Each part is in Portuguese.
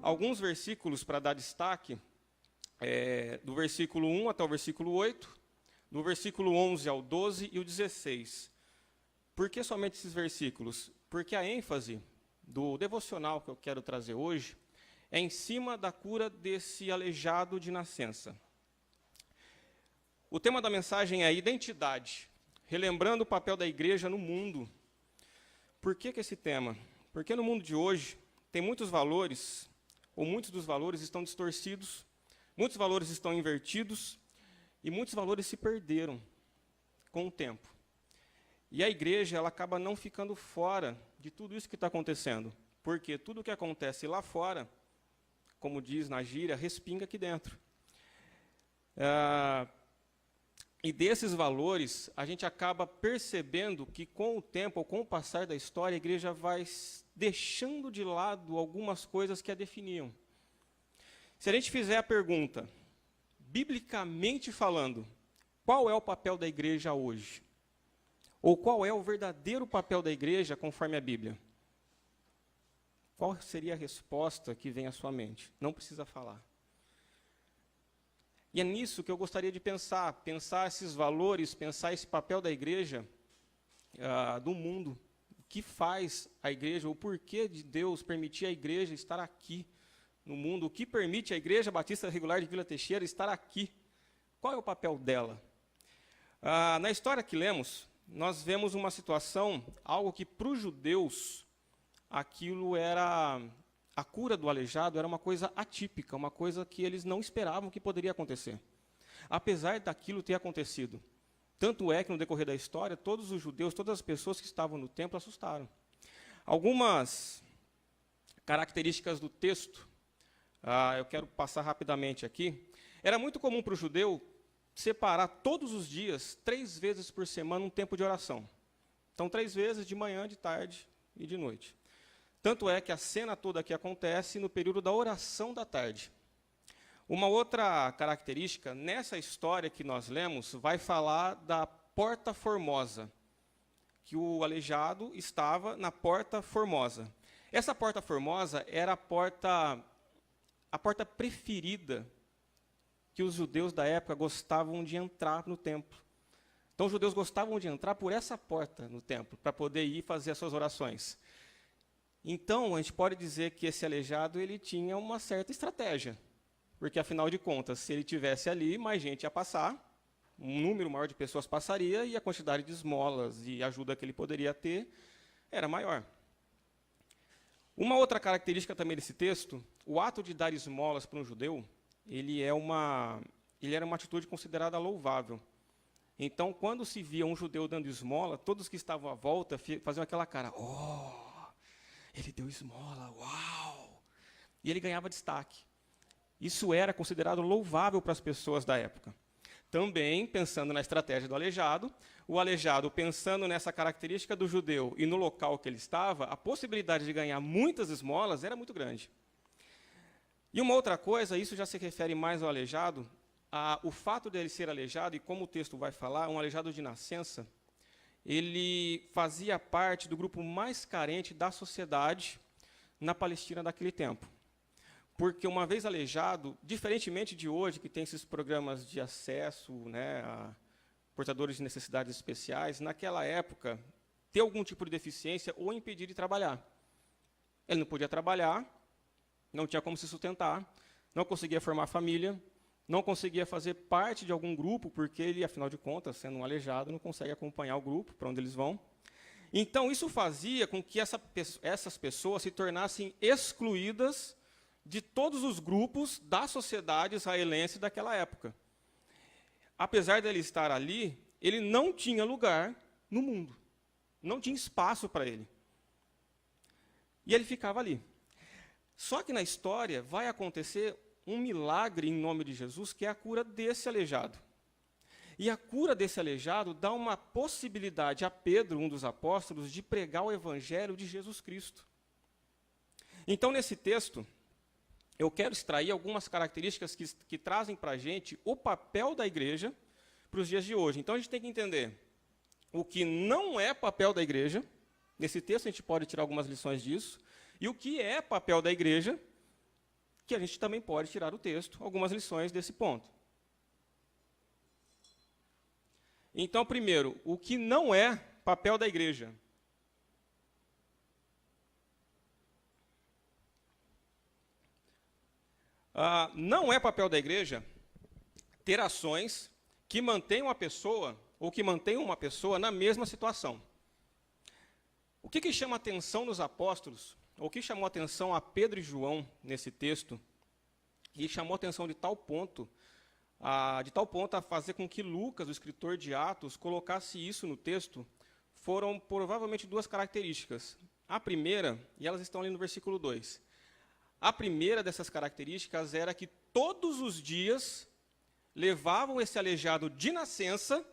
alguns versículos para dar destaque, do versículo 1 até o versículo 8, do versículo 11 ao 12 e o 16. Por que somente esses versículos? Porque a ênfase do devocional que eu quero trazer hoje é em cima da cura desse aleijado de nascença. O tema da mensagem é identidade, relembrando o papel da igreja no mundo. Por que esse tema? Porque no mundo de hoje tem muitos valores, ou muitos dos valores estão distorcidos, muitos valores estão invertidos, e muitos valores se perderam com o tempo. E a igreja ela acaba não ficando fora de tudo isso que está acontecendo, porque tudo o que acontece lá fora, como diz na gíria, respinga aqui dentro. E desses valores, a gente acaba percebendo que com o tempo, ou com o passar da história, a igreja vai deixando de lado algumas coisas que a definiam. Se a gente fizer a pergunta, biblicamente falando, qual é o papel da igreja hoje? Ou qual é o verdadeiro papel da igreja conforme a Bíblia? Qual seria a resposta que vem à sua mente? Não precisa falar. E é nisso que eu gostaria de pensar esses valores, pensar esse papel da igreja do mundo. O que faz a igreja, o porquê de Deus permitir a igreja estar aqui no mundo, o que permite a Igreja Batista Regular de Vila Teixeira estar aqui. Qual é o papel dela? Na história que lemos, nós vemos uma situação, algo que para os judeus, aquilo era, a cura do aleijado era uma coisa atípica, uma coisa que eles não esperavam que poderia acontecer. Apesar daquilo ter acontecido. Tanto é que no decorrer da história, todos os judeus, todas as pessoas que estavam no templo assustaram. Algumas características do texto, eu quero passar rapidamente aqui. Era muito comum para o judeu separar todos os dias, 3 vezes por semana, um tempo de oração. Então, 3 vezes, de manhã, de tarde e de noite. Tanto é que a cena toda aqui acontece no período da oração da tarde. Uma outra característica, nessa história que nós lemos, vai falar da Porta Formosa, que o aleijado estava na Porta Formosa. Essa Porta Formosa era a porta preferida que os judeus da época gostavam de entrar no templo. Então, os judeus gostavam de entrar por essa porta no templo, para poder ir fazer as suas orações. Então, a gente pode dizer que esse aleijado ele tinha uma certa estratégia, porque, afinal de contas, se ele estivesse ali, mais gente ia passar, um número maior de pessoas passaria, e a quantidade de esmolas e ajuda que ele poderia ter era maior. Uma outra característica também desse texto, o ato de dar esmolas para um judeu, ele era uma atitude considerada louvável. Então, quando se via um judeu dando esmola, todos que estavam à volta faziam aquela cara, ele deu esmola, uau! E ele ganhava destaque. Isso era considerado louvável para as pessoas da época. Também, pensando na estratégia do aleijado, o aleijado, pensando nessa característica do judeu e no local que ele estava, a possibilidade de ganhar muitas esmolas era muito grande. E uma outra coisa, isso já se refere mais ao aleijado, o fato dele ser aleijado, e como o texto vai falar, um aleijado de nascença, ele fazia parte do grupo mais carente da sociedade na Palestina daquele tempo. Porque, uma vez aleijado, diferentemente de hoje, que tem esses programas de acesso, né, a portadores de necessidades especiais, naquela época, ter algum tipo de deficiência ou impedir de trabalhar. Ele não podia trabalhar, não tinha como se sustentar, não conseguia formar família, não conseguia fazer parte de algum grupo, porque ele, afinal de contas, sendo um aleijado, não consegue acompanhar o grupo para onde eles vão. Então, isso fazia com que essas pessoas se tornassem excluídas de todos os grupos da sociedade israelense daquela época. Apesar dele estar ali, ele não tinha lugar no mundo. Não tinha espaço para ele. E ele ficava ali. Só que na história vai acontecer um milagre em nome de Jesus, que é a cura desse aleijado. E a cura desse aleijado dá uma possibilidade a Pedro, um dos apóstolos, de pregar o evangelho de Jesus Cristo. Então, nesse texto, eu quero extrair algumas características que trazem para a gente o papel da igreja para os dias de hoje. Então, a gente tem que entender o que não é papel da igreja. Nesse texto, a gente pode tirar algumas lições disso. E o que é papel da igreja que a gente também pode tirar do texto algumas lições desse ponto. Então, primeiro, o que não é papel da igreja? Não é papel da igreja ter ações que mantenham a pessoa, ou que mantenham uma pessoa na mesma situação. O que chama atenção nos apóstolos, ou o que chamou atenção a Pedro e João nesse texto, e chamou atenção de tal ponto a fazer com que Lucas, o escritor de Atos, colocasse isso no texto, foram provavelmente duas características. A primeira, e elas estão ali no versículo 2, a primeira dessas características era que todos os dias levavam esse aleijado de nascença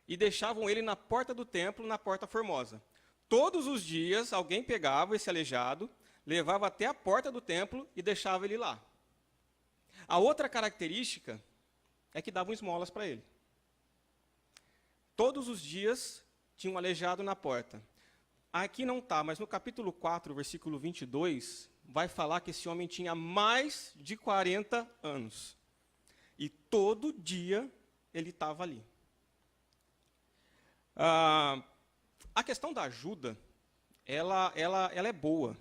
e deixavam ele na porta do templo, na Porta Formosa. Todos os dias, alguém pegava esse aleijado, levava até a porta do templo e deixava ele lá. A outra característica é que davam esmolas para ele. Todos os dias tinha um aleijado na porta. Aqui não está, mas no capítulo 4, versículo 22, vai falar que esse homem tinha mais de 40 anos. E todo dia ele estava ali. A questão da ajuda, ela é boa.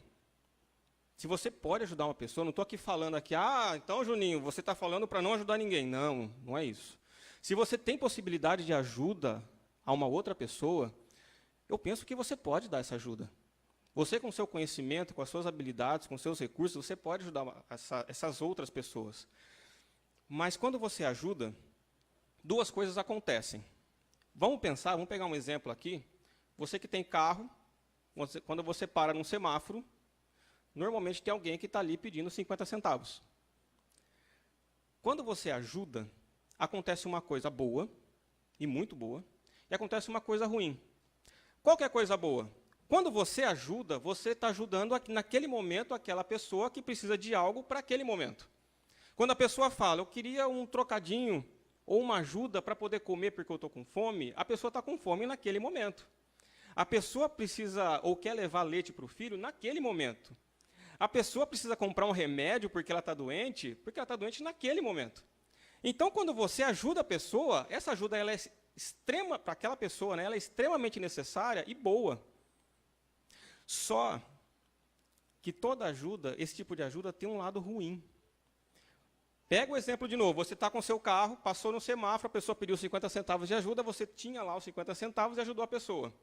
Se você pode ajudar uma pessoa, não estou aqui falando aqui, então, Juninho, você está falando para não ajudar ninguém. Não, não é isso. Se você tem possibilidade de ajuda a uma outra pessoa, eu penso que você pode dar essa ajuda. Você, com seu conhecimento, com as suas habilidades, com seus recursos, você pode ajudar essas outras pessoas. Mas quando você ajuda, duas coisas acontecem. Vamos pegar um exemplo aqui. Você que tem carro, quando você para num semáforo, normalmente tem alguém que está ali pedindo 50 centavos. Quando você ajuda, acontece uma coisa boa, e muito boa, e acontece uma coisa ruim. Qual que é a coisa boa? Quando você ajuda, você está ajudando naquele momento aquela pessoa que precisa de algo para aquele momento. Quando a pessoa fala, eu queria um trocadinho ou uma ajuda para poder comer porque eu estou com fome, a pessoa está com fome naquele momento. A pessoa precisa ou quer levar leite para o filho naquele momento. A pessoa precisa comprar um remédio porque ela está doente naquele momento. Então, quando você ajuda a pessoa, essa ajuda ela é extrema para aquela pessoa, né? Ela é extremamente necessária e boa. Só que toda ajuda, esse tipo de ajuda, tem um lado ruim. Pega o exemplo de novo, você está com o seu carro, passou no semáforo, a pessoa pediu 50 centavos de ajuda, você tinha lá os 50 centavos e ajudou a pessoa.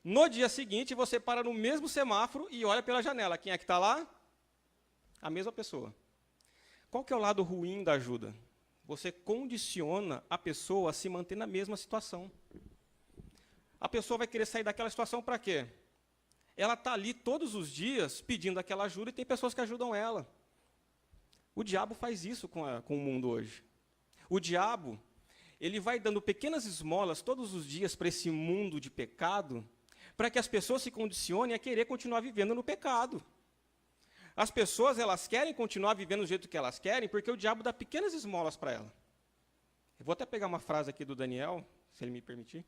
No dia seguinte, você para no mesmo semáforo e olha pela janela. Quem é que está lá? A mesma pessoa. Qual que é o lado ruim da ajuda? Você condiciona a pessoa a se manter na mesma situação. A pessoa vai querer sair daquela situação para quê? Ela está ali todos os dias pedindo aquela ajuda e tem pessoas que ajudam ela. O diabo faz isso com o mundo hoje. O diabo, ele vai dando pequenas esmolas todos os dias para esse mundo de pecado, para que as pessoas se condicionem a querer continuar vivendo no pecado. As pessoas, elas querem continuar vivendo do jeito que elas querem, porque o diabo dá pequenas esmolas para ela. Eu vou até pegar uma frase aqui do Daniel, se ele me permitir.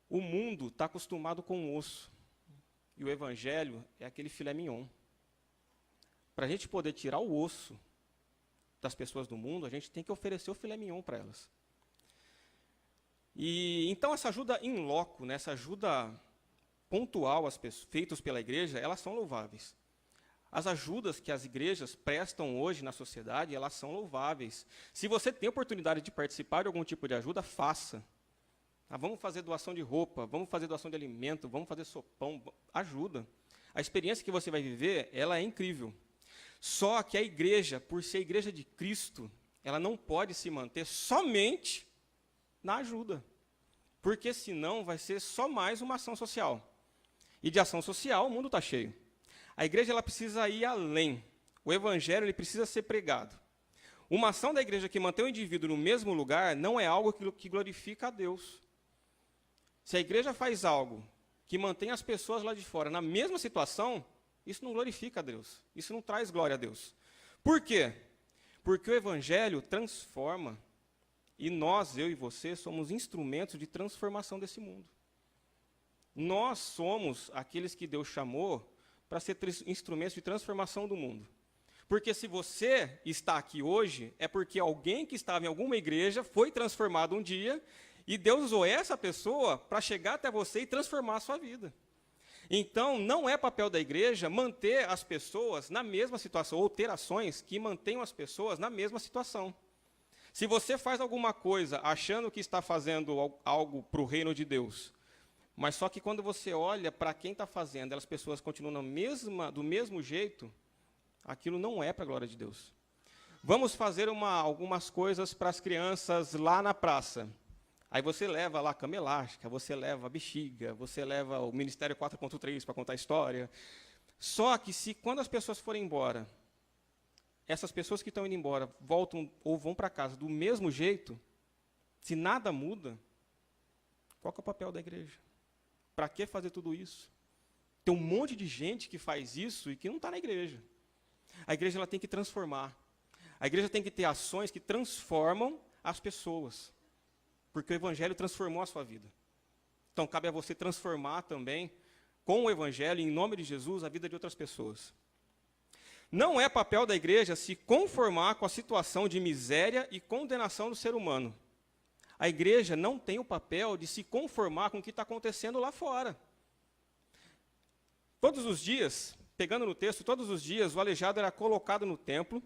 O mundo está acostumado com o osso, e o evangelho é aquele filé mignon. Para a gente poder tirar o osso das pessoas do mundo, a gente tem que oferecer o filé mignon para elas. E então essa ajuda in loco, né, essa ajuda pontual feitas pela igreja, elas são louváveis. As ajudas que as igrejas prestam hoje na sociedade, elas são louváveis. Se você tem oportunidade de participar de algum tipo de ajuda, faça. Vamos fazer doação de roupa, vamos fazer doação de alimento, vamos fazer sopão, ajuda. A experiência que você vai viver, ela é incrível. Só que a igreja, por ser a igreja de Cristo, ela não pode se manter somente na ajuda. Porque senão vai ser só mais uma ação social. E de ação social o mundo está cheio. A igreja ela precisa ir além. O evangelho ele precisa ser pregado. Uma ação da igreja que mantém o indivíduo no mesmo lugar não é algo que glorifica a Deus. Se a igreja faz algo que mantém as pessoas lá de fora na mesma situação, isso não glorifica a Deus. Isso não traz glória a Deus. Por quê? Porque o evangelho transforma. E nós, eu e você, somos instrumentos de transformação desse mundo. Nós somos aqueles que Deus chamou para ser instrumentos de transformação do mundo. Porque se você está aqui hoje, é porque alguém que estava em alguma igreja foi transformado um dia, e Deus usou essa pessoa para chegar até você e transformar a sua vida. Então, não é papel da igreja manter as pessoas na mesma situação, ou ter ações que mantenham as pessoas na mesma situação. Se você faz alguma coisa achando que está fazendo algo para o reino de Deus, mas só que quando você olha para quem está fazendo, as pessoas continuam do mesmo jeito, aquilo não é para a glória de Deus. Vamos fazer algumas coisas para as crianças lá na praça. Aí você leva lá a cama elástica, você leva a bexiga, você leva o Ministério 4.3 para contar a história. Só que quando as pessoas forem embora, essas pessoas que estão indo embora voltam ou vão para casa do mesmo jeito, se nada muda, qual que é o papel da igreja? Para que fazer tudo isso? Tem um monte de gente que faz isso e que não está na igreja. A igreja ela tem que transformar. A igreja tem que ter ações que transformam as pessoas. Porque o Evangelho transformou a sua vida. Então, cabe a você transformar também, com o Evangelho, em nome de Jesus, a vida de outras pessoas. Não é papel da igreja se conformar com a situação de miséria e condenação do ser humano. A igreja não tem o papel de se conformar com o que está acontecendo lá fora. Todos os dias, pegando no texto, todos os dias o aleijado era colocado no templo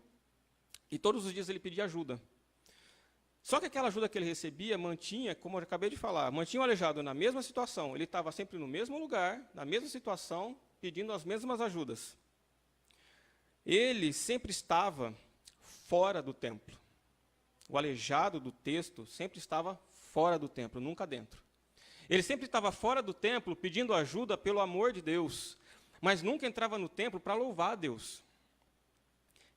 e todos os dias ele pedia ajuda. Só que aquela ajuda que ele recebia mantinha, como eu acabei de falar, mantinha o aleijado na mesma situação. Ele estava sempre no mesmo lugar, na mesma situação, pedindo as mesmas ajudas. Ele sempre estava fora do templo. O aleijado do texto sempre estava fora do templo, nunca dentro. Ele sempre estava fora do templo pedindo ajuda pelo amor de Deus, mas nunca entrava no templo para louvar a Deus.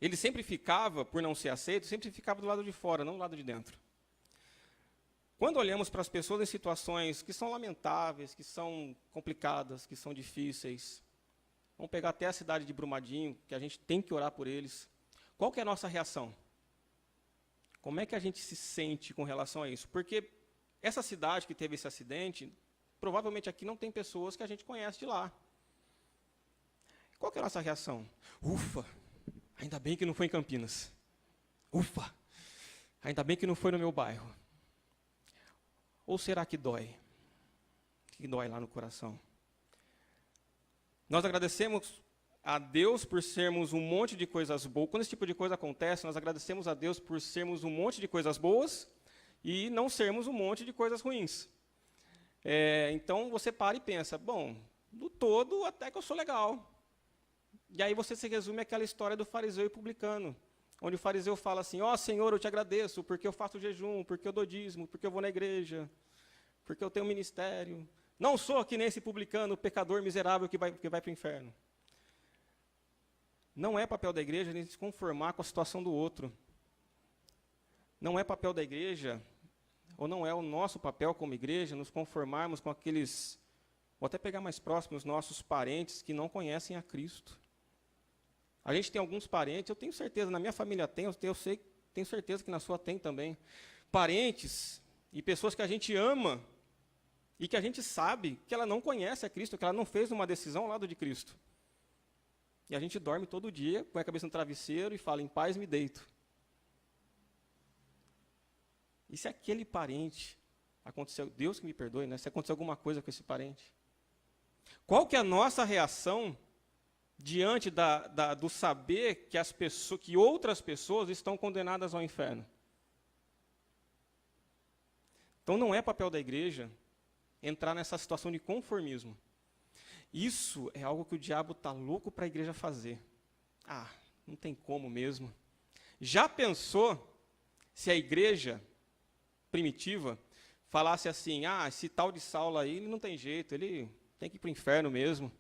Ele sempre ficava, por não ser aceito, sempre ficava do lado de fora, não do lado de dentro. Quando olhamos para as pessoas em situações que são lamentáveis, que são complicadas, que são difíceis, vamos pegar até a cidade de Brumadinho, que a gente tem que orar por eles, qual que é a nossa reação? Como é que a gente se sente com relação a isso? Porque essa cidade que teve esse acidente, provavelmente aqui não tem pessoas que a gente conhece de lá. Qual que é a nossa reação? Ufa! Ainda bem que não foi em Campinas. Ufa! Ainda bem que não foi no meu bairro. Ou será que dói? Que dói lá no coração? Nós agradecemos a Deus por sermos um monte de coisas boas. Quando esse tipo de coisa acontece, nós agradecemos a Deus por sermos um monte de coisas boas e não sermos um monte de coisas ruins. Então, você para e pensa, bom, do todo até que eu sou legal. E aí você se resume àquela história do fariseu e publicano, onde o fariseu fala assim, ó Senhor, eu te agradeço, porque eu faço jejum, porque eu dou dízimo, porque eu vou na igreja, porque eu tenho ministério. Não sou que nem esse publicano, pecador miserável que vai para o inferno. Não é papel da igreja a gente se conformar com a situação do outro. Não é papel da igreja, ou não é o nosso papel como igreja, nos conformarmos com aqueles, ou até pegar mais próximos, nossos parentes que não conhecem a Cristo. A gente tem alguns parentes, eu tenho certeza, na minha família tem, tenho certeza que na sua tem também. Parentes e pessoas que a gente ama e que a gente sabe que ela não conhece a Cristo, que ela não fez uma decisão ao lado de Cristo. E a gente dorme todo dia, põe a cabeça no travesseiro e fala, em paz me deito. E se aquele parente aconteceu, Deus que me perdoe, né? Se aconteceu alguma coisa com esse parente? Qual que é a nossa reação diante do saber que outras pessoas estão condenadas ao inferno? Então não é papel da igreja entrar nessa situação de conformismo. Isso é algo que o diabo está louco para a igreja fazer. Não tem como mesmo. Já pensou se a igreja primitiva falasse assim, esse tal de Saulo aí, ele não tem jeito, ele tem que ir para o inferno mesmo.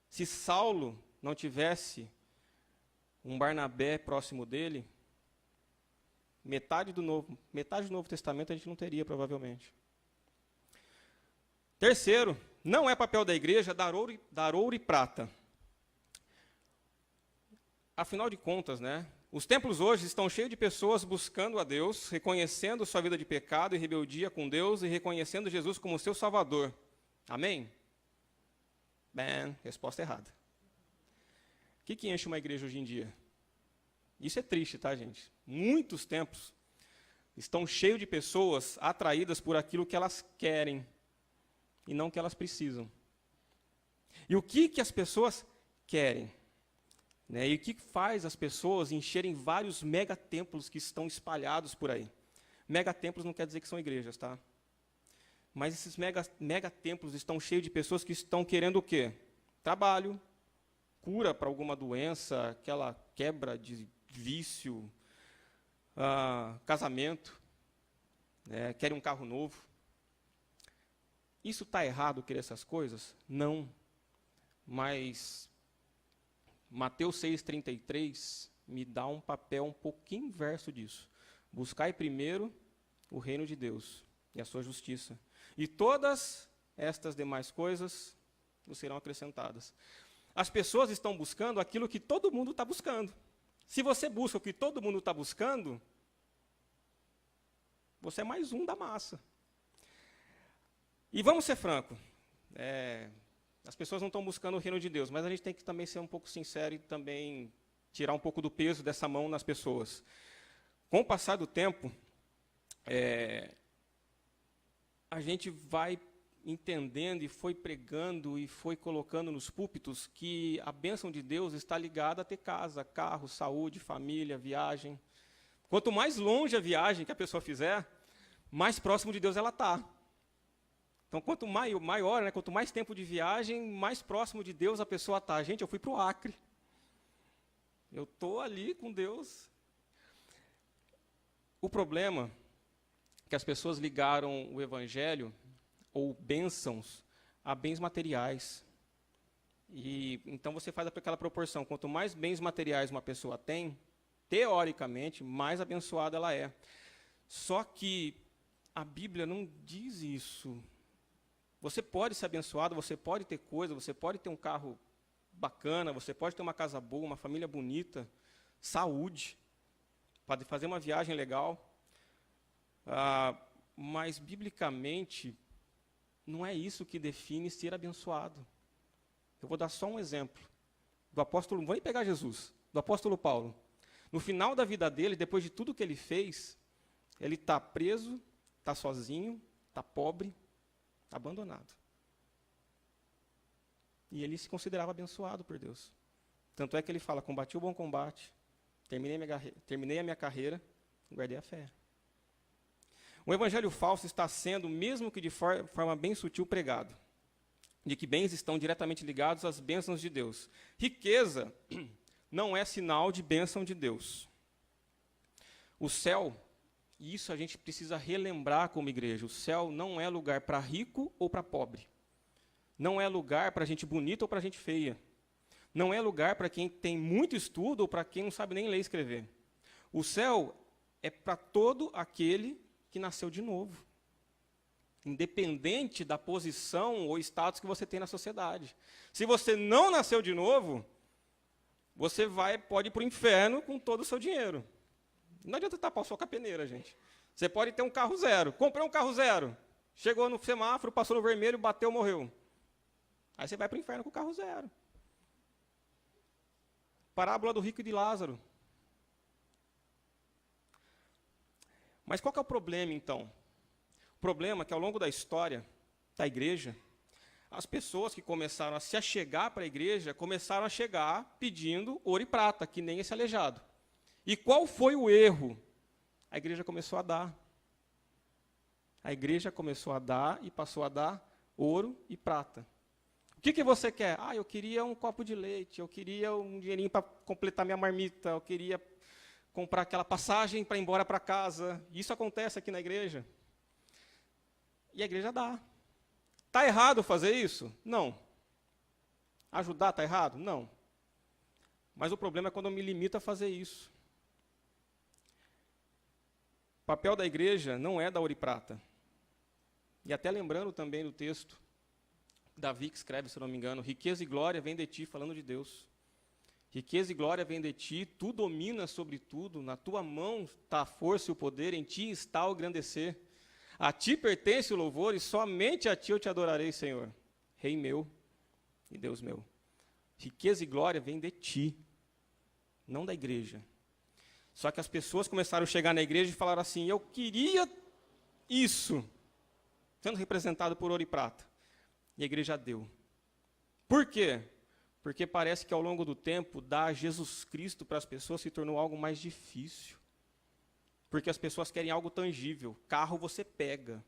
Se Saulo não tivesse um Barnabé próximo dele, metade do Novo Testamento a gente não teria, provavelmente. Terceiro, não é papel da igreja dar ouro e prata. Afinal de contas, né? Os templos hoje estão cheios de pessoas buscando a Deus, reconhecendo sua vida de pecado e rebeldia com Deus e reconhecendo Jesus como seu Salvador. Amém? Bem, resposta errada. O que enche uma igreja hoje em dia? Isso é triste, tá, gente? Muitos templos estão cheios de pessoas atraídas por aquilo que elas querem e não que elas precisam. E o que as pessoas querem? Né? E o que faz as pessoas encherem vários megatemplos que estão espalhados por aí? Megatemplos não quer dizer que são igrejas, tá? Mas esses megatemplos estão cheios de pessoas que estão querendo o quê? Trabalho, cura para alguma doença, aquela quebra de vício, casamento, né? Querem um carro novo. Isso está errado, querer essas coisas? Não. Mas Mateus 6,33 me dá um papel um pouquinho inverso disso. Buscai primeiro o reino de Deus e a sua justiça. E todas estas demais coisas vos serão acrescentadas. As pessoas estão buscando aquilo que todo mundo está buscando. Se você busca o que todo mundo está buscando, você é mais um da massa. E vamos ser francos. As pessoas não estão buscando o reino de Deus, mas a gente tem que também ser um pouco sincero e também tirar um pouco do peso dessa mão nas pessoas. Com o passar do tempo, a gente vai entendendo e foi pregando e foi colocando nos púlpitos que a bênção de Deus está ligada a ter casa, carro, saúde, família, viagem. Quanto mais longe a viagem que a pessoa fizer, mais próximo de Deus ela está. Então, quanto maior, né, quanto mais tempo de viagem, mais próximo de Deus a pessoa está. Gente, eu fui para o Acre. Eu estou ali com Deus. O problema é que as pessoas ligaram o evangelho, ou bênçãos, a bens materiais. E então você faz aquela proporção. Quanto mais bens materiais uma pessoa tem, teoricamente, mais abençoada ela é. Só que a Bíblia não diz isso. Você pode ser abençoado, você pode ter coisa, você pode ter um carro bacana, você pode ter uma casa boa, uma família bonita, saúde, pode fazer uma viagem legal. Mas, biblicamente, não é isso que define ser abençoado. Eu vou dar só um exemplo. Do apóstolo, vamos pegar Jesus, do apóstolo Paulo. No final da vida dele, depois de tudo que ele fez, ele está preso, está sozinho, está pobre, abandonado. E ele se considerava abençoado por Deus. Tanto é que ele fala, combati o bom combate, terminei a minha carreira, guardei a fé. O evangelho falso está sendo, mesmo que de forma bem sutil, pregado, de que bens estão diretamente ligados às bênçãos de Deus. Riqueza não é sinal de bênção de Deus. O céu, e isso a gente precisa relembrar como igreja, o céu não é lugar para rico ou para pobre. Não é lugar para gente bonita ou para gente feia. Não é lugar para quem tem muito estudo ou para quem não sabe nem ler e escrever. O céu é para todo aquele que nasceu de novo. Independente da posição ou status que você tem na sociedade. Se você não nasceu de novo, você pode ir para o inferno com todo o seu dinheiro. Não adianta tapar o sol com a peneira, gente. Você pode ter um carro zero. Comprei um carro zero. Chegou no semáforo, passou no vermelho, bateu, morreu. Aí você vai para o inferno com o carro zero. Parábola do rico e de Lázaro. Mas qual que é o problema, então? O problema é que, ao longo da história da igreja, as pessoas que começaram a se achegar para a igreja, começaram a chegar pedindo ouro e prata, que nem esse aleijado. E qual foi o erro? A igreja começou a dar. A igreja começou a dar e passou a dar ouro e prata. O que você quer? Eu queria um copo de leite, eu queria um dinheirinho para completar minha marmita, eu queria comprar aquela passagem para ir embora para casa. Isso acontece aqui na igreja. E a igreja dá. Está errado fazer isso? Não. Ajudar está errado? Não. Mas o problema é quando eu me limito a fazer isso. O papel da igreja não é dar ouro e prata. E até lembrando também do texto, Davi que escreve, se não me engano, riqueza e glória vem de ti, falando de Deus. Riqueza e glória vem de ti, tu dominas sobre tudo, na tua mão está a força e o poder, em ti está o engrandecer. A ti pertence o louvor e somente a ti eu te adorarei, Senhor, Rei meu e Deus meu. Riqueza e glória vêm de ti, não da igreja. Só que as pessoas começaram a chegar na igreja e falaram assim, eu queria isso, sendo representado por ouro e prata. E a igreja deu. Por quê? Porque parece que ao longo do tempo, dar Jesus Cristo para as pessoas se tornou algo mais difícil. Porque as pessoas querem algo tangível. Carro você pega.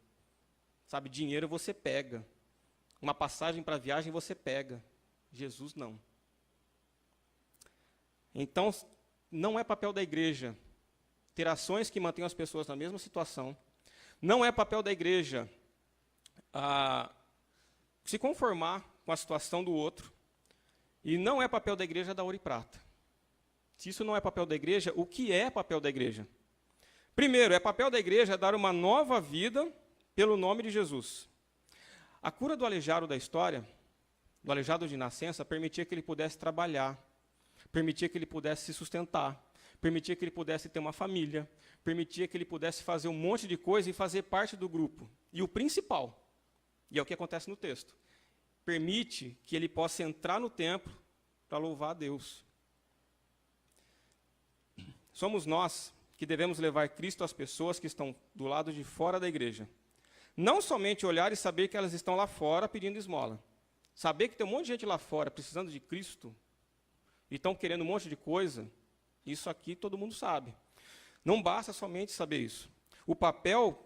Sabe, dinheiro você pega. Uma passagem para viagem você pega. Jesus não. Então, não é papel da igreja ter ações que mantenham as pessoas na mesma situação. Não é papel da igreja se conformar com a situação do outro. E não é papel da igreja dar ouro e prata. Se isso não é papel da igreja, o que é papel da igreja? Primeiro, é papel da igreja dar uma nova vida pelo nome de Jesus. A cura do aleijado da história, do aleijado de nascença, permitia que ele pudesse trabalhar, permitia que ele pudesse se sustentar, permitia que ele pudesse ter uma família, permitia que ele pudesse fazer um monte de coisa e fazer parte do grupo. E o principal, e é o que acontece no texto, permite que ele possa entrar no templo para louvar a Deus. Somos nós que devemos levar Cristo às pessoas que estão do lado de fora da igreja. Não somente olhar e saber que elas estão lá fora pedindo esmola. Saber que tem um monte de gente lá fora precisando de Cristo e estão querendo um monte de coisa, isso aqui todo mundo sabe. Não basta somente saber isso. O papel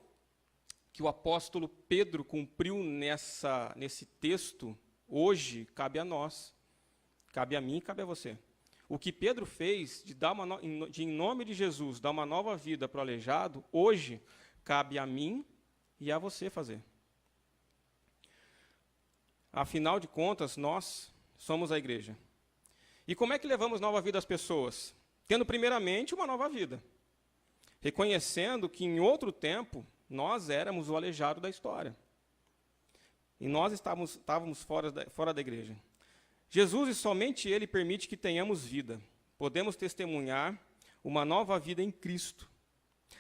que o apóstolo Pedro cumpriu nesse texto, hoje, cabe a nós. Cabe a mim e cabe a você. O que Pedro fez, de em nome de Jesus, dar uma nova vida para o aleijado, hoje, cabe a mim e a você fazer. Afinal de contas, nós somos a igreja. E como é que levamos nova vida às pessoas? Tendo, primeiramente, uma nova vida. Reconhecendo que, em outro tempo, nós éramos o aleijado da história. E nós estávamos fora da igreja. Jesus, e somente Ele, permite que tenhamos vida. Podemos testemunhar uma nova vida em Cristo.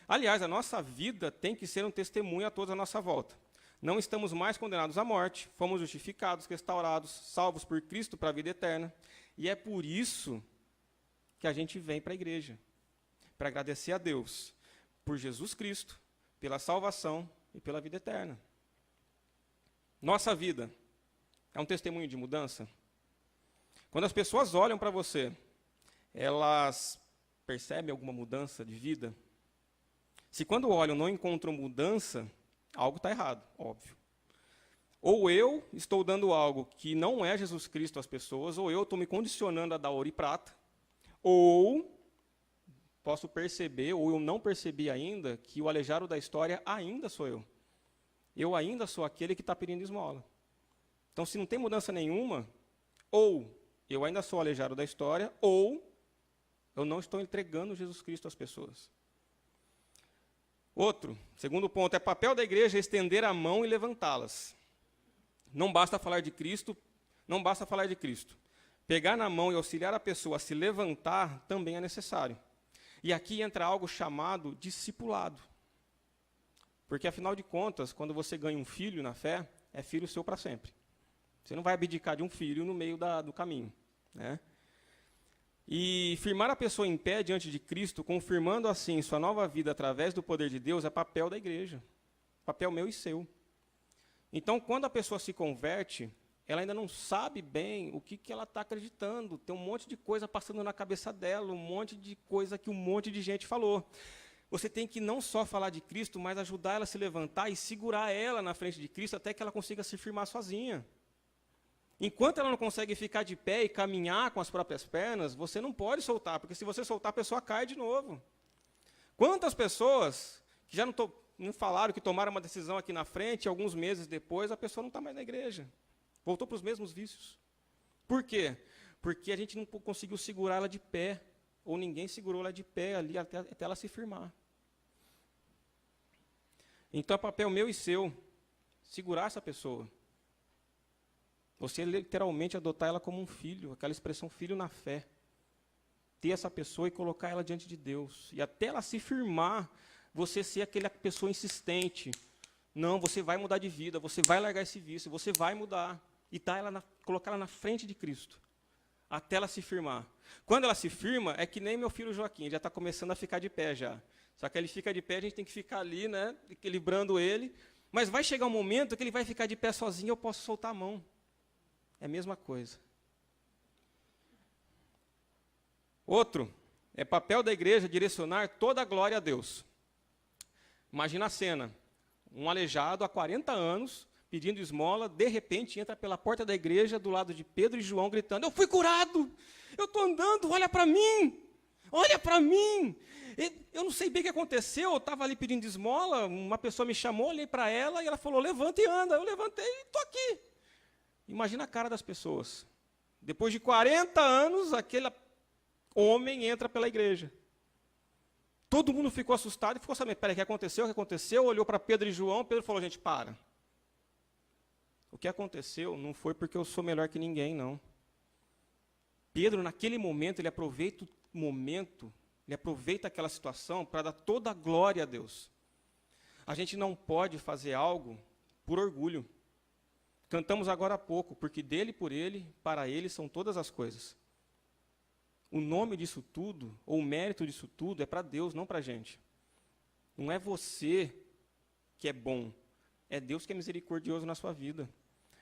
Aliás, a nossa vida tem que ser um testemunho a todos à nossa volta. Não estamos mais condenados à morte, fomos justificados, restaurados, salvos por Cristo para a vida eterna. E é por isso que a gente vem para a igreja, para agradecer a Deus por Jesus Cristo, pela salvação e pela vida eterna. Nossa vida é um testemunho de mudança? Quando as pessoas olham para você, elas percebem alguma mudança de vida? Se quando olham não encontram mudança, algo está errado, óbvio. Ou eu estou dando algo que não é Jesus Cristo às pessoas, ou eu estou me condicionando a dar ouro e prata, ou posso perceber, ou eu não percebi ainda, que o aleijado da história ainda sou eu. Eu ainda sou aquele que está pedindo esmola. Então, se não tem mudança nenhuma, ou eu ainda sou aleijado da história, ou eu não estou entregando Jesus Cristo às pessoas. Segundo ponto, é papel da igreja estender a mão e levantá-las. Não basta falar de Cristo, não basta falar de Cristo. Pegar na mão e auxiliar a pessoa a se levantar também é necessário. E aqui entra algo chamado discipulado. Porque, afinal de contas, quando você ganha um filho na fé, é filho seu para sempre. Você não vai abdicar de um filho no meio do caminho, né? E firmar a pessoa em pé diante de Cristo, confirmando assim sua nova vida através do poder de Deus, é papel da igreja. Papel meu e seu. Então, quando a pessoa se converte, ela ainda não sabe bem o que ela está acreditando. Tem um monte de coisa passando na cabeça dela, um monte de coisa que um monte de gente falou. Você tem que não só falar de Cristo, mas ajudar ela a se levantar e segurar ela na frente de Cristo até que ela consiga se firmar sozinha. Enquanto ela não consegue ficar de pé e caminhar com as próprias pernas, você não pode soltar, porque se você soltar, a pessoa cai de novo. Quantas pessoas que já não falaram que tomaram uma decisão aqui na frente, e alguns meses depois a pessoa não está mais na igreja. Voltou para os mesmos vícios. Por quê? Porque a gente não conseguiu segurar ela de pé, ou ninguém segurou ela de pé ali até ela se firmar. Então é papel meu e seu segurar essa pessoa. Você literalmente adotar ela como um filho, aquela expressão filho na fé. Ter essa pessoa e colocar ela diante de Deus. E até ela se firmar, você ser aquela pessoa insistente. Não, você vai mudar de vida, você vai largar esse vício, você vai mudar. e colocar ela na frente de Cristo, até ela se firmar. Quando ela se firma, é que nem meu filho Joaquim, já está começando a ficar de pé já. Só que ele fica de pé, a gente tem que ficar ali, né, equilibrando ele. Mas vai chegar um momento que ele vai ficar de pé sozinho e eu posso soltar a mão. É a mesma coisa. Outro, é papel da igreja direcionar toda a glória a Deus. Imagina a cena. Um aleijado há 40 anos, pedindo esmola, de repente entra pela porta da igreja, do lado de Pedro e João, gritando, eu fui curado, eu estou andando, olha para mim, olha para mim. Eu não sei bem o que aconteceu, eu estava ali pedindo esmola, uma pessoa me chamou, olhei para ela e ela falou, levanta e anda. Eu levantei e estou aqui. Imagina a cara das pessoas. Depois de 40 anos, aquele homem entra pela igreja. Todo mundo ficou assustado e ficou sabendo, peraí, o que aconteceu? O que aconteceu? Olhou para Pedro e João, Pedro falou, gente, para. O que aconteceu não foi porque eu sou melhor que ninguém, não. Pedro, naquele momento, ele aproveita o momento, ele aproveita aquela situação para dar toda a glória a Deus. A gente não pode fazer algo por orgulho. Cantamos agora há pouco, porque dele, por ele, para ele são todas as coisas. O nome disso tudo, ou o mérito disso tudo, é para Deus, não para a gente. Não é você que é bom, é Deus que é misericordioso na sua vida.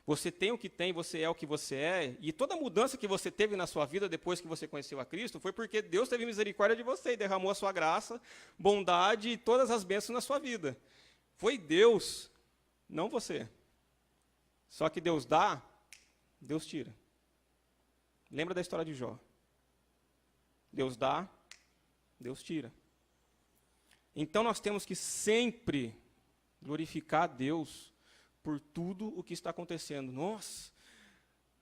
Você tem o que tem, você é o que você é, e toda mudança que você teve na sua vida depois que você conheceu a Cristo, foi porque Deus teve misericórdia de você e derramou a sua graça, bondade e todas as bênçãos na sua vida. Foi Deus, não você. Só que Deus dá, Deus tira. Lembra da história de Jó? Deus dá, Deus tira. Então nós temos que sempre glorificar a Deus por tudo o que está acontecendo. Nossa,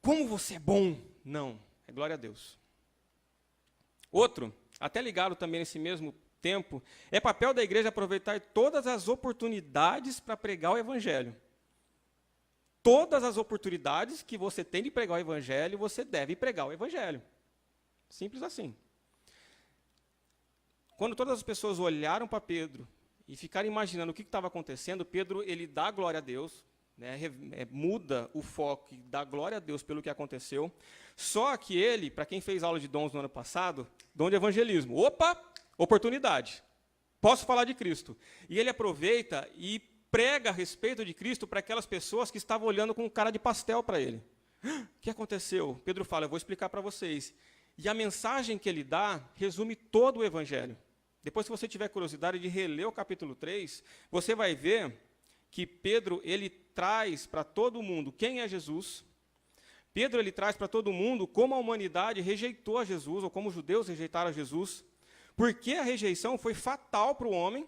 como você é bom! Não, é glória a Deus. Outro, até ligado também nesse mesmo tempo, é papel da igreja aproveitar todas as oportunidades para pregar o evangelho. Todas as oportunidades que você tem de pregar o evangelho, você deve pregar o evangelho. Simples assim. Quando todas as pessoas olharam para Pedro e ficaram imaginando o que estava acontecendo, Pedro, ele dá glória a Deus, né, muda o foco e dá glória a Deus pelo que aconteceu. Só que ele, para quem fez aula de dons no ano passado, dom de evangelismo, opa, oportunidade, posso falar de Cristo. E ele aproveita e prega a respeito de Cristo para aquelas pessoas que estavam olhando com cara de pastel para ele. O que aconteceu? Pedro fala, eu vou explicar para vocês. E a mensagem que ele dá resume todo o evangelho. Depois, se você tiver curiosidade de reler o capítulo 3, você vai ver que Pedro, ele traz para todo mundo quem é Jesus. Pedro, ele traz para todo mundo como a humanidade rejeitou a Jesus, ou como os judeus rejeitaram a Jesus, porque a rejeição foi fatal para o homem,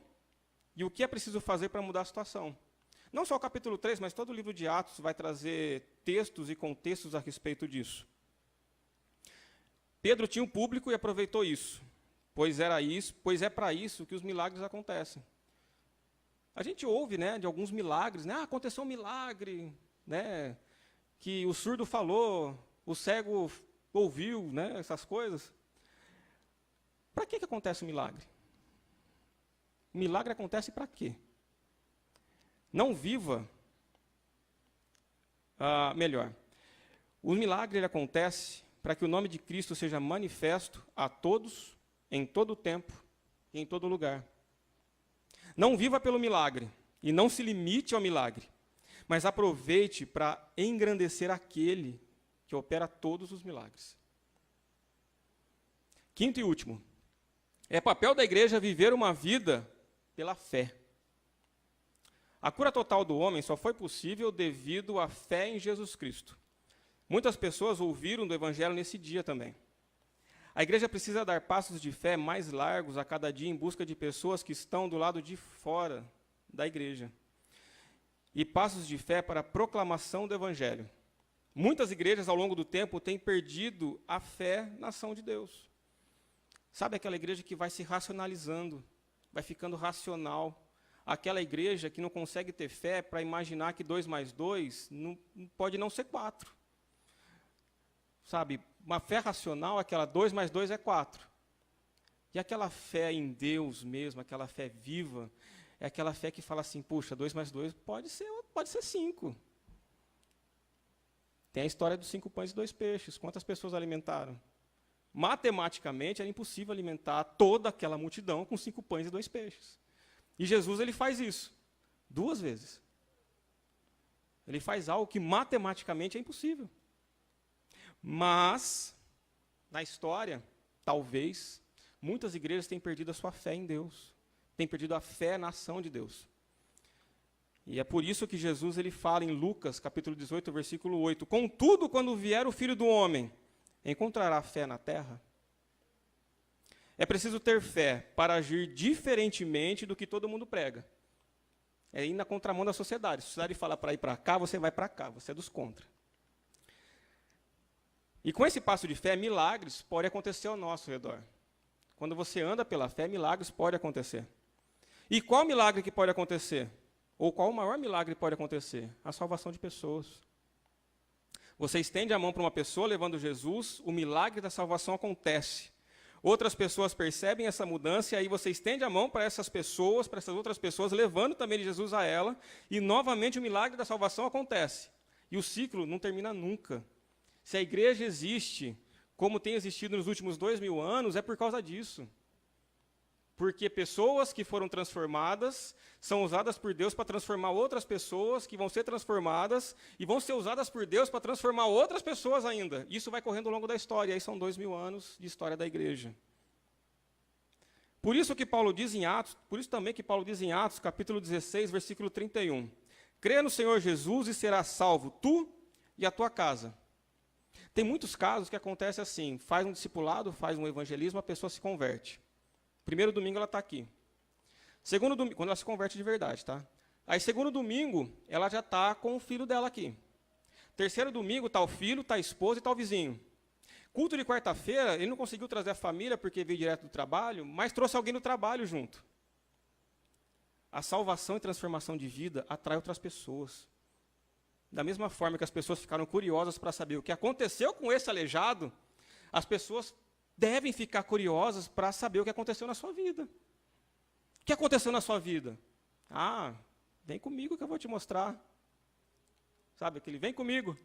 e o que é preciso fazer para mudar a situação. Não só o capítulo 3, mas todo o livro de Atos vai trazer textos e contextos a respeito disso. Pedro tinha um público e aproveitou isso, pois é para isso que os milagres acontecem. A gente ouve, né, de alguns milagres, né, aconteceu um milagre, né, que o surdo falou, o cego ouviu, né, essas coisas. Para que acontece o milagre? O milagre acontece para quê? Não viva, melhor, o milagre ele acontece para que o nome de Cristo seja manifesto a todos, em todo tempo e em todo lugar. Não viva pelo milagre e não se limite ao milagre, mas aproveite para engrandecer aquele que opera todos os milagres. Quinto e último, é papel da igreja viver uma vida pela fé. A cura total do homem só foi possível devido à fé em Jesus Cristo. Muitas pessoas ouviram do evangelho nesse dia também. A igreja precisa dar passos de fé mais largos a cada dia em busca de pessoas que estão do lado de fora da igreja. E passos de fé para a proclamação do evangelho. Muitas igrejas, ao longo do tempo, têm perdido a fé na ação de Deus. Sabe aquela igreja que vai se racionalizando, vai ficando racional. Aquela igreja que não consegue ter fé para imaginar que 2 mais 2 pode não ser 4. Sabe, uma fé racional, aquela 2 mais 2 é 4. E aquela fé em Deus mesmo, aquela fé viva, é aquela fé que fala assim, puxa, 2 mais 2 pode ser 5. Tem a história dos 5 pães e 2 peixes. Quantas pessoas alimentaram? Matematicamente, era impossível alimentar toda aquela multidão com 5 pães e 2 peixes. E Jesus, ele faz isso 2 vezes. Ele faz algo que matematicamente é impossível. Mas, na história, talvez, muitas igrejas tenham perdido a sua fé em Deus. Têm perdido a fé na ação de Deus. E é por isso que Jesus ele fala em Lucas, capítulo 18, versículo 8. Contudo, quando vier o Filho do Homem, encontrará fé na terra? É preciso ter fé para agir diferentemente do que todo mundo prega. É ir na contramão da sociedade. Se a sociedade fala para ir para cá, você vai para cá, você é dos contra. E com esse passo de fé, milagres podem acontecer ao nosso redor. Quando você anda pela fé, milagres podem acontecer. E qual milagre que pode acontecer? Ou qual o maior milagre pode acontecer? A salvação de pessoas. Você estende a mão para uma pessoa levando Jesus, o milagre da salvação acontece. Outras pessoas percebem essa mudança e aí você estende a mão para essas pessoas, para essas outras pessoas, levando também Jesus a ela, e novamente o milagre da salvação acontece. E o ciclo não termina nunca. Se a igreja existe, como tem existido nos últimos 2000 anos, é por causa disso. Porque pessoas que foram transformadas são usadas por Deus para transformar outras pessoas que vão ser transformadas e vão ser usadas por Deus para transformar outras pessoas ainda. Isso vai correndo ao longo da história, e aí são 2000 anos de história da igreja. Por isso também que Paulo diz em Atos, capítulo 16, versículo 31. Crê no Senhor Jesus e serás salvo, tu e a tua casa. Tem muitos casos que acontece assim, faz um discipulado, faz um evangelismo, a pessoa se converte. Primeiro domingo ela está aqui. Segundo domingo, quando ela se converte de verdade, tá? Aí segundo domingo, ela já está com o filho dela aqui. Terceiro domingo está o filho, está a esposa e está o vizinho. Culto de quarta-feira, ele não conseguiu trazer a família porque veio direto do trabalho, mas trouxe alguém do trabalho junto. A salvação e transformação de vida atrai outras pessoas. Da mesma forma que as pessoas ficaram curiosas para saber o que aconteceu com esse aleijado, as pessoas devem ficar curiosas para saber o que aconteceu na sua vida. O que aconteceu na sua vida? Ah, vem comigo que eu vou te mostrar. Sabe aquele, vem comigo.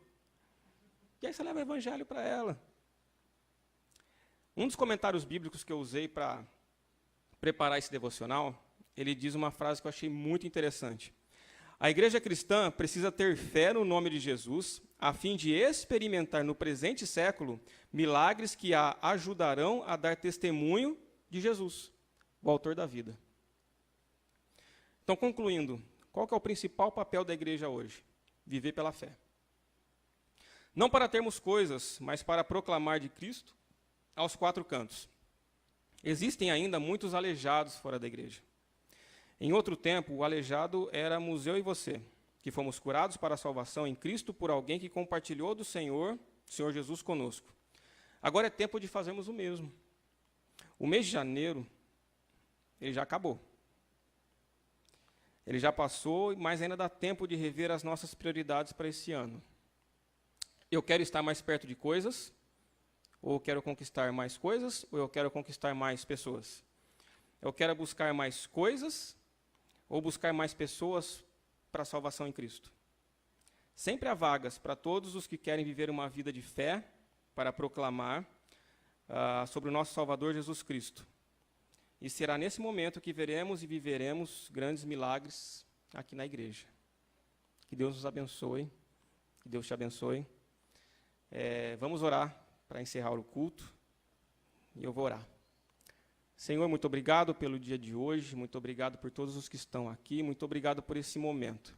E aí você leva o evangelho para ela. Um dos comentários bíblicos que eu usei para preparar esse devocional, ele diz uma frase que eu achei muito interessante. A igreja cristã precisa ter fé no nome de Jesus, a fim de experimentar no presente século milagres que a ajudarão a dar testemunho de Jesus, o autor da vida. Então, concluindo, qual que é o principal papel da igreja hoje? Viver pela fé. Não para termos coisas, mas para proclamar de Cristo aos 4 cantos. Existem ainda muitos aleijados fora da igreja. Em outro tempo, o aleijado éramos eu e você, que fomos curados para a salvação em Cristo por alguém que compartilhou do Senhor Jesus conosco. Agora é tempo de fazermos o mesmo. O mês de janeiro, ele já acabou. Ele já passou, mas ainda dá tempo de rever as nossas prioridades para esse ano. Eu quero estar mais perto de coisas, ou eu quero conquistar mais coisas, ou eu quero conquistar mais pessoas. Eu quero buscar mais coisas, ou buscar mais pessoas para a salvação em Cristo. Sempre há vagas para todos os que querem viver uma vida de fé, para proclamar sobre o nosso Salvador Jesus Cristo. E será nesse momento que veremos e viveremos grandes milagres aqui na igreja. Que Deus nos abençoe, que Deus te abençoe. Vamos orar para encerrar o culto, e eu vou orar. Senhor, muito obrigado pelo dia de hoje, muito obrigado por todos os que estão aqui, muito obrigado por esse momento.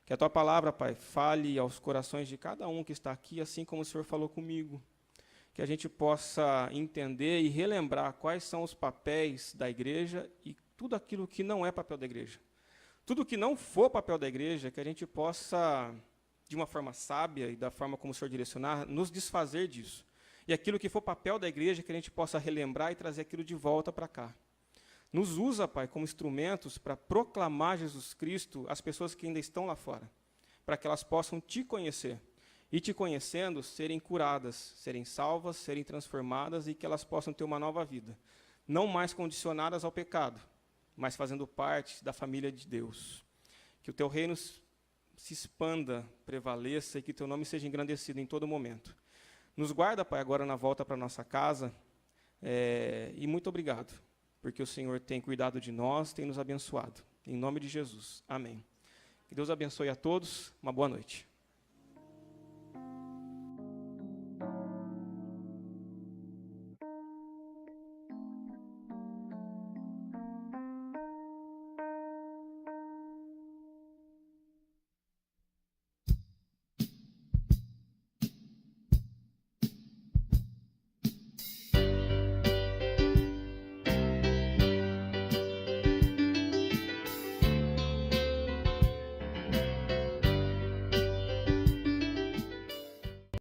Que a Tua palavra, Pai, fale aos corações de cada um que está aqui, assim como o Senhor falou comigo. Que a gente possa entender e relembrar quais são os papéis da igreja e tudo aquilo que não é papel da igreja. Tudo que não for papel da igreja, que a gente possa, de uma forma sábia e da forma como o Senhor direcionar, nos desfazer disso. E aquilo que for papel da igreja, que a gente possa relembrar e trazer aquilo de volta para cá. Nos usa, Pai, como instrumentos para proclamar Jesus Cristo às pessoas que ainda estão lá fora, para que elas possam Te conhecer. E Te conhecendo, serem curadas, serem salvas, serem transformadas e que elas possam ter uma nova vida. Não mais condicionadas ao pecado, mas fazendo parte da família de Deus. Que o Teu reino se expanda, prevaleça e que teu nome seja engrandecido em todo momento. Nos guarda, Pai, agora na volta para nossa casa, e muito obrigado, porque o Senhor tem cuidado de nós, tem nos abençoado. Em nome de Jesus. Amém. Que Deus abençoe a todos. Uma boa noite.